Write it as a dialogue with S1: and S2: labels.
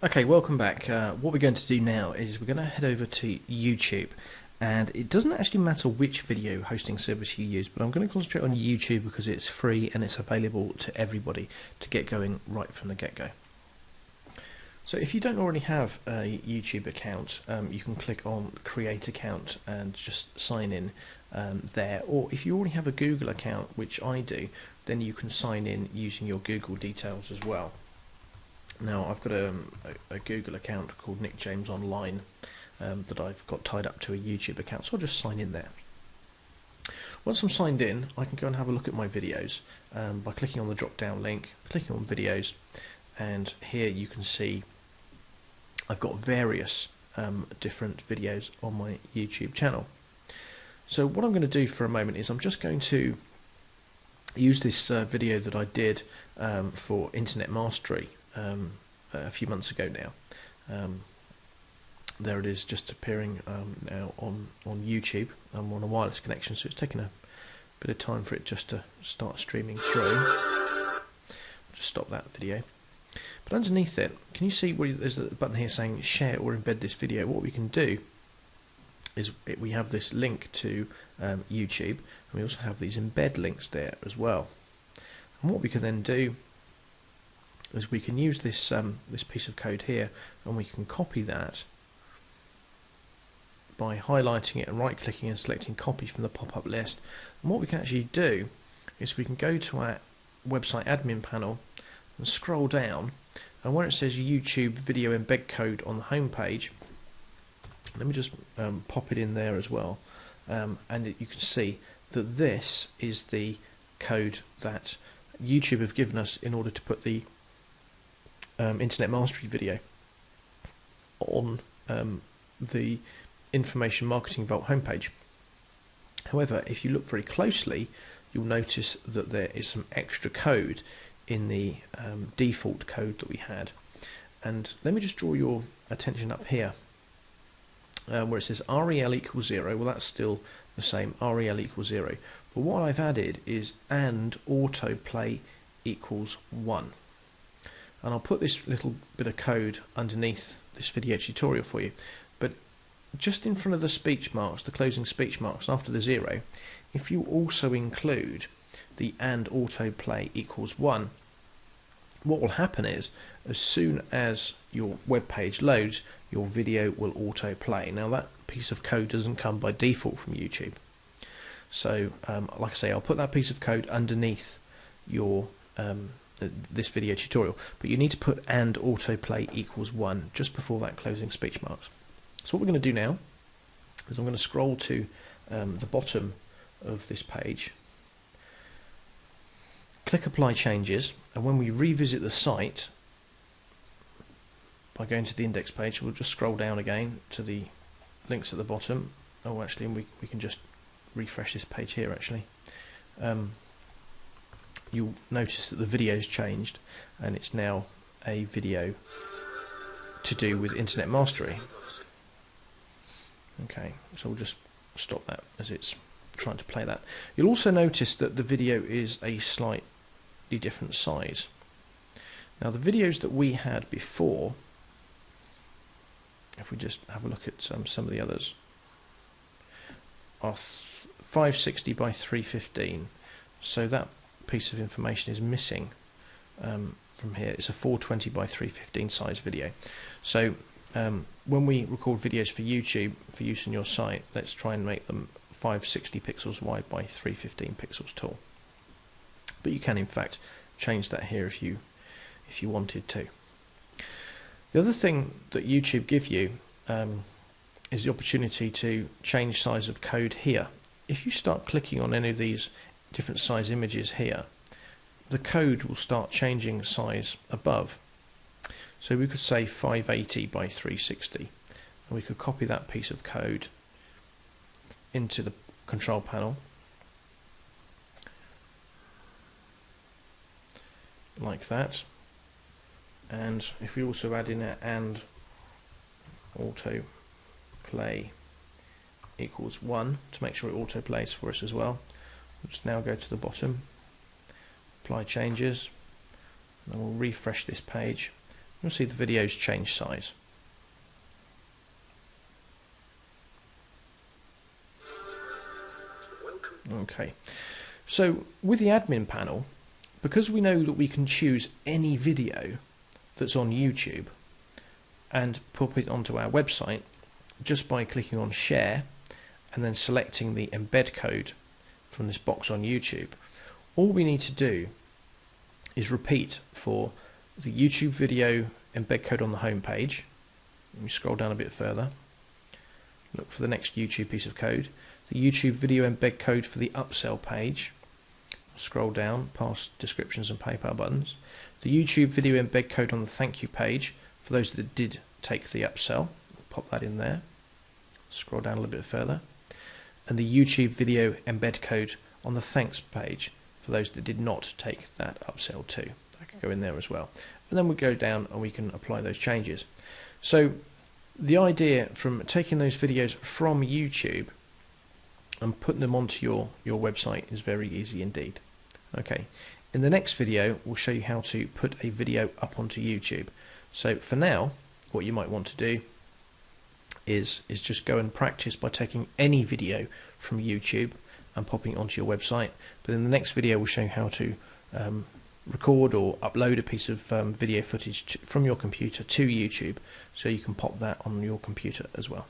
S1: Okay, welcome back. What we're going to do now is we're going to head over to YouTube, and it doesn't actually matter which video hosting service you use, but I'm going to concentrate on YouTube because it's free and it's available to everybody to get going right from the get-go. So if you don't already have a YouTube account, you can click on Create Account and just sign in there, or if you already have a Google account, which I do, then you can sign in using your Google details as well. Now I've got a Google account called Nick James Online that I've got tied up to a YouTube account, so I'll just sign in there. Once I'm signed in, I can go and have a look at my videos by clicking on the drop down link, clicking on videos, and here you can see I've got various different videos on my YouTube channel. So what I'm going to do for a moment is I'm just going to use this video that I did for Internet Mastery a few months ago now. There it is, just appearing now on YouTube. I'm on a wireless connection, so it's taken a bit of time for it just to start streaming through. I'll just stop that video. But underneath it, can you see where there's a button here saying share or embed this video? What we can do is we have this link to YouTube, and we also have these embed links there as well. And what we can then do is we can use this this piece of code here, and we can copy that by highlighting it and right-clicking and selecting copy from the pop-up list. And what we can actually do is we can go to our website admin panel and scroll down, and where it says YouTube video embed code on the home page, let me just pop it in there as well, and you can see that this is the code that YouTube have given us in order to put the Internet Mastery video on the Information Marketing Vault homepage. However, if you look very closely, you'll notice that there is some extra code in the default code that we had. And let me just draw your attention up here where it says REL equals 0. Well, that's still the same, REL equals 0. But what I've added is and AutoPlay equals 1. And I'll put this little bit of code underneath this video tutorial for you. But just in front of the speech marks, the closing speech marks after the 0, if you also include the and AutoPlay equals 1, what will happen is as soon as your web page loads, your video will autoplay. Now that piece of code doesn't come by default from YouTube. So like I say, I'll put that piece of code underneath your this video tutorial, but you need to put and AutoPlay equals 1 just before that closing speech marks. So what we're going to do now is I'm going to scroll to the bottom of this page, click apply changes, and when we revisit the site by going to the index page, we'll just scroll down again to the links at the bottom. Oh, actually we can just refresh this page here actually. You'll notice that the video's changed and it's now a video to do with Internet Mastery. Okay, so we'll just stop that as it's trying to play that. You'll also notice that the video is a slightly different size. Now the videos that we had before, if we just have a look at some of the others, are 560 by 315, so that piece of information is missing from here. It's a 420 by 315 size video. So when we record videos for YouTube for use on your site, let's try and make them 560 pixels wide by 315 pixels tall. But you can in fact change that here if you wanted to. The other thing that YouTube give you is the opportunity to change size of code here. If you start clicking on any of these different size images here, the code will start changing size above. So we could say 580 by 360, and we could copy that piece of code into the control panel like that. And if we also add in a and AutoPlay equals 1 to make sure it autoplays for us as well, we'll just now go to the bottom, apply changes, and we'll refresh this page. you'll see the videos change size. Okay, so with the admin panel, because we know that we can choose any video that's on YouTube and pop it onto our website just by clicking on share and then selecting the embed code from this box on YouTube, all we need to do is repeat for the YouTube video embed code on the home page. Let me scroll down a bit further, look for the next YouTube piece of code, the YouTube video embed code for the upsell page, scroll down past descriptions and PayPal buttons, the YouTube video embed code on the thank you page for those that did take the upsell, pop that in there, scroll down a little bit further, and the YouTube video embed code on the thanks page for those that did not take that upsell too. I can go in there as well. And then we go down and we can apply those changes. So the idea from taking those videos from YouTube and putting them onto your website is very easy indeed. Okay, in the next video we'll show you how to put a video up onto YouTube. So for now, what you might want to do is just go and practice by taking any video from YouTube and popping it onto your website. But in the next video we'll show you how to record or upload a piece of video footage from your computer to YouTube, so you can pop that on your computer as well.